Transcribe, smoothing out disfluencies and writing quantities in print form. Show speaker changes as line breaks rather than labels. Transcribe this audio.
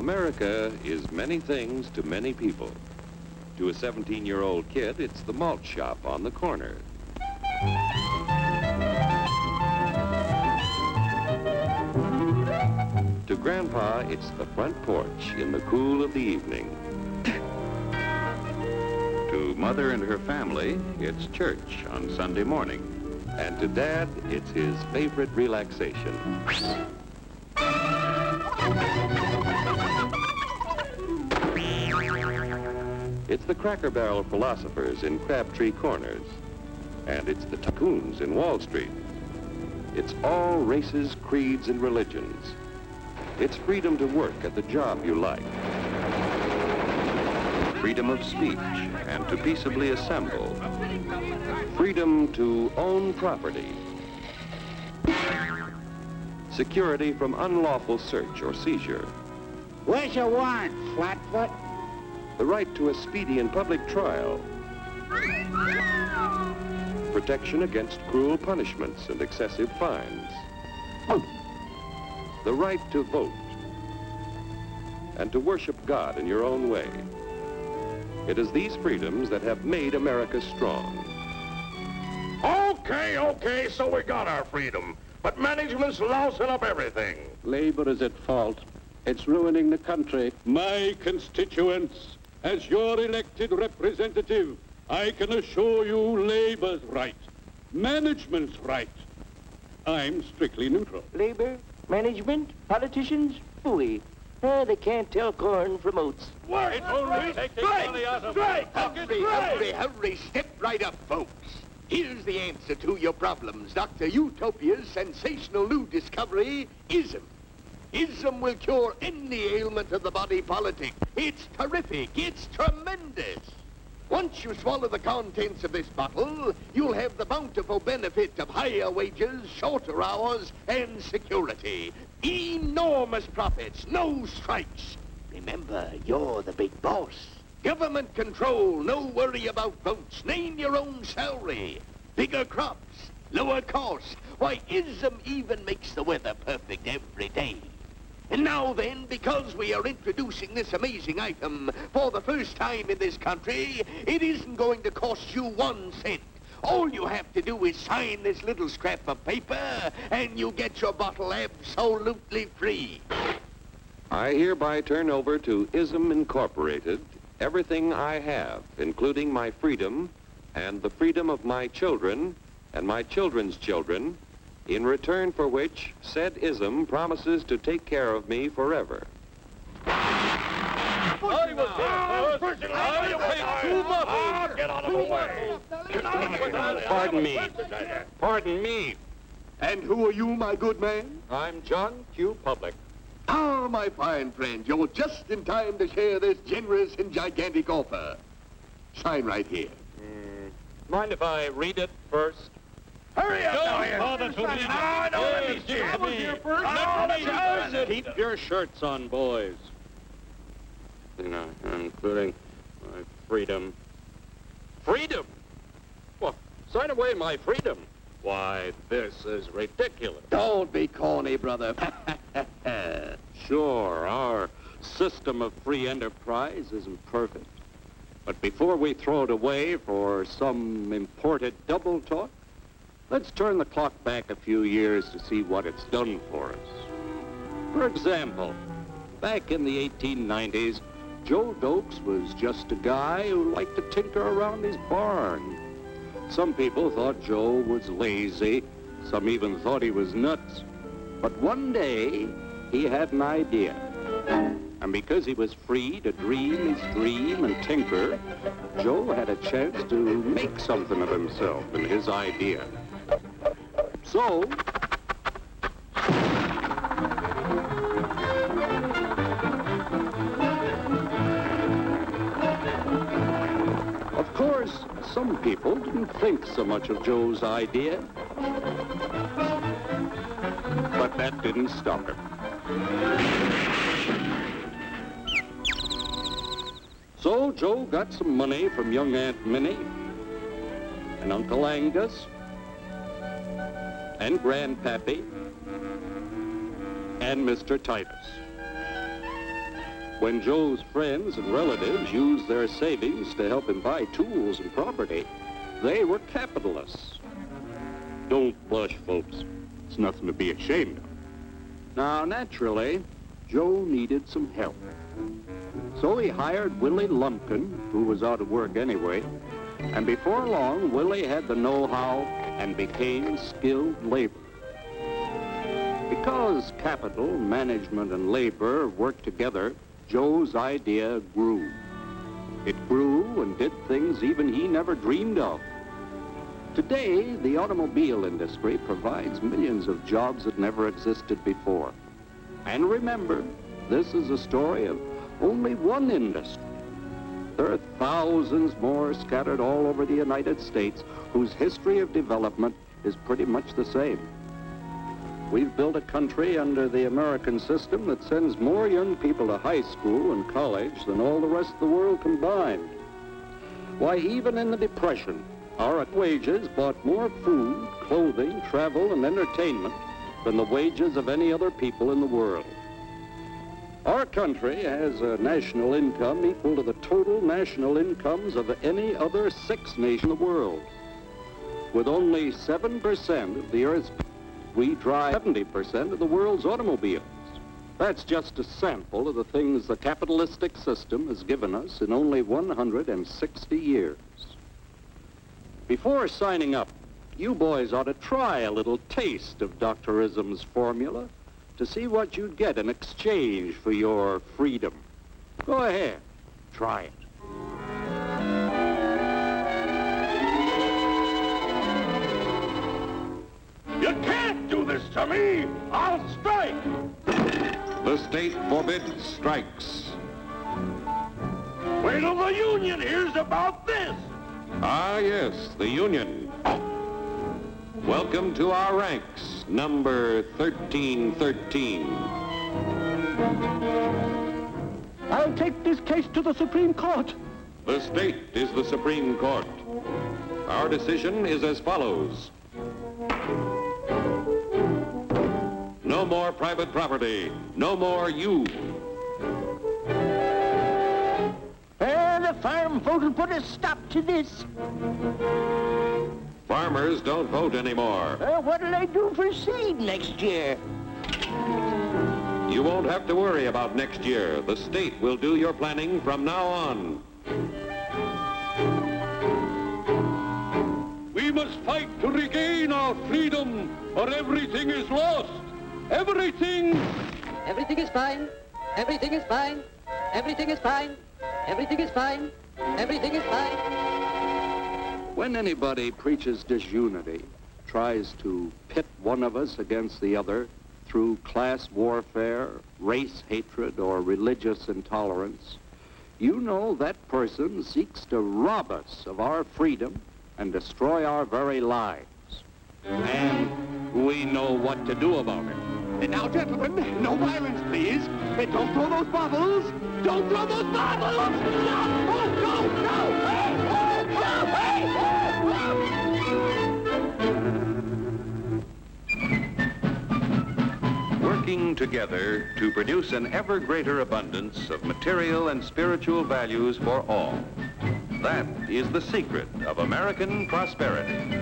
America is many things to many people. To a 17-year-old kid, it's the malt shop on the corner. To Grandpa, it's the front porch in the cool of the evening. To Mother and her family, it's church on Sunday morning. And to Dad, it's his favorite relaxation. It's the Cracker Barrel philosophers in Crabtree Corners. And it's the tycoons in Wall Street. It's all races, creeds, and religions. It's freedom to work at the job you like. Freedom of speech and to peaceably assemble. Freedom to own property. Security from unlawful search or seizure.
Where's your warrant, Flatfoot?
The right to a speedy and public trial. Protection against cruel punishments and excessive fines. The right to vote. And to worship God in your own way. It is these freedoms that have made America strong.
Okay, so we got our freedom. But management's lousing up everything.
Labor is at fault. It's ruining the country.
My constituents, as your elected representative, I can assure you Labor's right, management's right. I'm strictly neutral.
Labor, management, politicians, phooey. They can't tell corn from oats.
Work! It's only taking money out of
Hurry, step right up, folks. Here's the answer to your problems. Dr. Utopia's sensational new discovery, ISM. ISM will cure any ailment of the body politic. It's terrific. It's tremendous. Once you swallow the contents of this bottle, you'll have the bountiful benefit of higher wages, shorter hours, and security. Enormous profits, no strikes. Remember, you're the big boss. Government control, no worry about votes. Name your own salary. Bigger crops, lower costs. Why, ISM even makes the weather perfect every day. And now then, because we are introducing this amazing item for the first time in this country, it isn't going to cost you 1 cent. All you have to do is sign this little scrap of paper, and you get your bottle absolutely free.
I hereby turn over to ISM Incorporated everything I have, including my freedom and the freedom of my children and my children's children, in return for which said ISM promises to take care of me forever.
I was here first. You paid 2 bottles. Get out of the way.
Pardon me.
And who are you, my good man?
I'm John Q. Public.
Ah, my fine friend, you're just in time to share this generous and gigantic offer. Sign right here.
Mind if I read it first?
Hurry up,
Keep your shirts on, boys.
Including my freedom. Freedom? Well, sign away my freedom. Why, this is ridiculous.
Don't be corny, brother.
Sure, our system of free enterprise isn't perfect. But before we throw it away for some imported double talk, let's turn the clock back a few years to see what it's done for us. For example, back in the 1890s, Joe Dokes was just a guy who liked to tinker around his barn. Some people thought Joe was lazy. Some even thought he was nuts. But one day, he had an idea. And because he was free to dream his dream and tinker, Joe had a chance to make something of himself and his idea. So, of course, some people didn't think so much of Joe's idea. But that didn't stop him. So Joe got some money from young Aunt Minnie and Uncle Angus and Grandpappy and Mr. Titus. When Joe's friends and relatives used their savings to help him buy tools and property, they were capitalists. Don't blush, folks. It's nothing to be ashamed of. Now, naturally, Joe needed some help. So he hired Willie Lumpkin, who was out of work anyway, and before long, Willie had the know-how and became skilled labor. Because capital, management, and labor worked together, Joe's idea grew. It grew and did things even he never dreamed of. Today, the automobile industry provides millions of jobs that never existed before. And remember, this is a story of only one industry. There are thousands more scattered all over the United States whose history of development is pretty much the same. We've built a country under the American system that sends more young people to high school and college than all the rest of the world combined. Why, even in the Depression, our wages bought more food, clothing, travel, and entertainment than the wages of any other people in the world. Our country has a national income equal to the total national incomes of any other 6 nations in the world. With only 7% of the Earth's people, we drive 70% of the world's automobiles. That's just a sample of the things the capitalistic system has given us in only 160 years. Before signing up, you boys ought to try a little taste of Dr. Ism's formula to see what you'd get in exchange for your freedom. Go ahead, try it.
You can't do this to me! I'll strike!
The state forbids strikes.
Wait till the union hears about this!
Ah, yes, the union. Welcome to our ranks, number 1313.
I'll take this case to the Supreme Court.
The state is the Supreme Court. Our decision is as follows. No more private property. No more you.
The farm vote will put a stop to this.
Farmers don't vote anymore.
What'll they do for seed next year?
You won't have to worry about next year. The state will do your planning from now on.
We must fight to regain our freedom, or everything is lost. Everything!
Everything is fine. Everything is fine. Everything is fine. Everything is fine. Everything is fine.
When anybody preaches disunity, tries to pit one of us against the other through class warfare, race hatred, or religious intolerance, you know that person seeks to rob us of our freedom and destroy our very lives. And we know what to do about it.
Now, gentlemen, no violence, please. Don't throw those bottles. Don't throw those bottles! No! Oh, no! No! Hey! Oh, oh, hey!
Working together to produce an ever greater abundance of material and spiritual values for all. That is the secret of American prosperity.